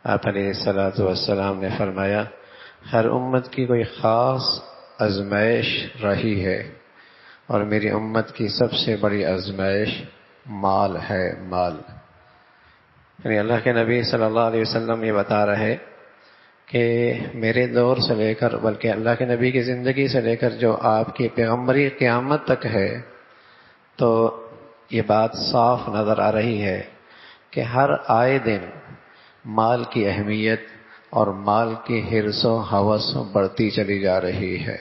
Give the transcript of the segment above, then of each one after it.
آپ علیہ الصلوۃ والسلام نے فرمایا ہر امت کی کوئی خاص آزمائش رہی ہے، اور میری امت کی سب سے بڑی آزمائش مال ہے، مال۔ یعنی اللہ کے نبی صلی اللہ علیہ وسلم یہ بتا رہے کہ میرے دور سے لے کر، بلکہ اللہ کے نبی کی زندگی سے لے کر جو آپ کی پیغمبری قیامت تک ہے، تو یہ بات صاف نظر آ رہی ہے کہ ہر آئے دن مال کی اہمیت اور مال کی حرص و ہوس بڑھتی چلی جا رہی ہے۔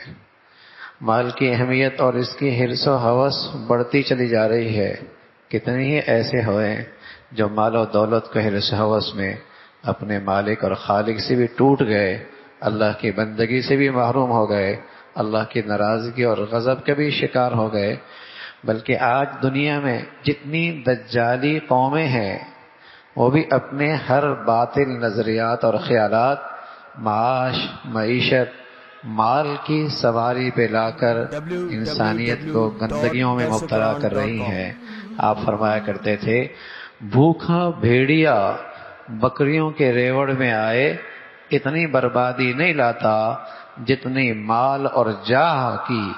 مال کی اہمیت اور اس کی حرص و ہوس بڑھتی چلی جا رہی ہے۔ کتنے ہی ایسے ہوئے جو مال و دولت کے حرص و ہوس میں اپنے مالک اور خالق سے بھی ٹوٹ گئے، اللہ کی بندگی سے بھی محروم ہو گئے، اللہ کی ناراضگی اور غضب کے بھی شکار ہو گئے۔ بلکہ آج دنیا میں جتنی دجالی قومیں ہیں، وہ بھی اپنے ہر باطل نظریات اور خیالات معاش، معیشت، مال کی سواری پہ لا کر انسانیت کو گندگیوں میں مبتلا کر رہی ہیں۔ آپ فرمایا کرتے تھے بھوکا بھیڑیا بکریوں کے ریوڑ میں آئے اتنی بربادی نہیں لاتا جتنی مال اور جاہ کی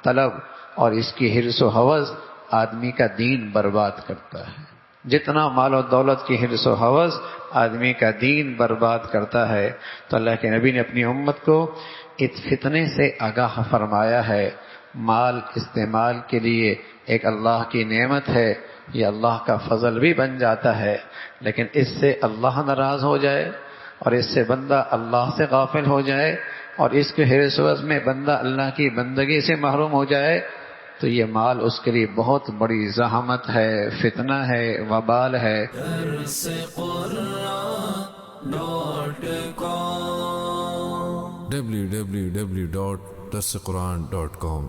طلب اور اس کی حرص و ہوس آدمی کا دین برباد کرتا ہے۔ جتنا مال و دولت کی حرص و ہوس آدمی کا دین برباد کرتا ہے۔ تو اللہ کے نبی نے اپنی امت کو اس فتنے سے آگاہ فرمایا ہے۔ مال استعمال کے لیے ایک اللہ کی نعمت ہے، یہ اللہ کا فضل بھی بن جاتا ہے، لیکن اس سے اللہ ناراض ہو جائے اور اس سے بندہ اللہ سے غافل ہو جائے اور اس کے حرص و میں بندہ اللہ کی بندگی سے محروم ہو جائے، تو یہ مال اس کے لیے بہت بڑی زحمت ہے، فتنہ ہے، وبال ہے۔ www.darsequran.com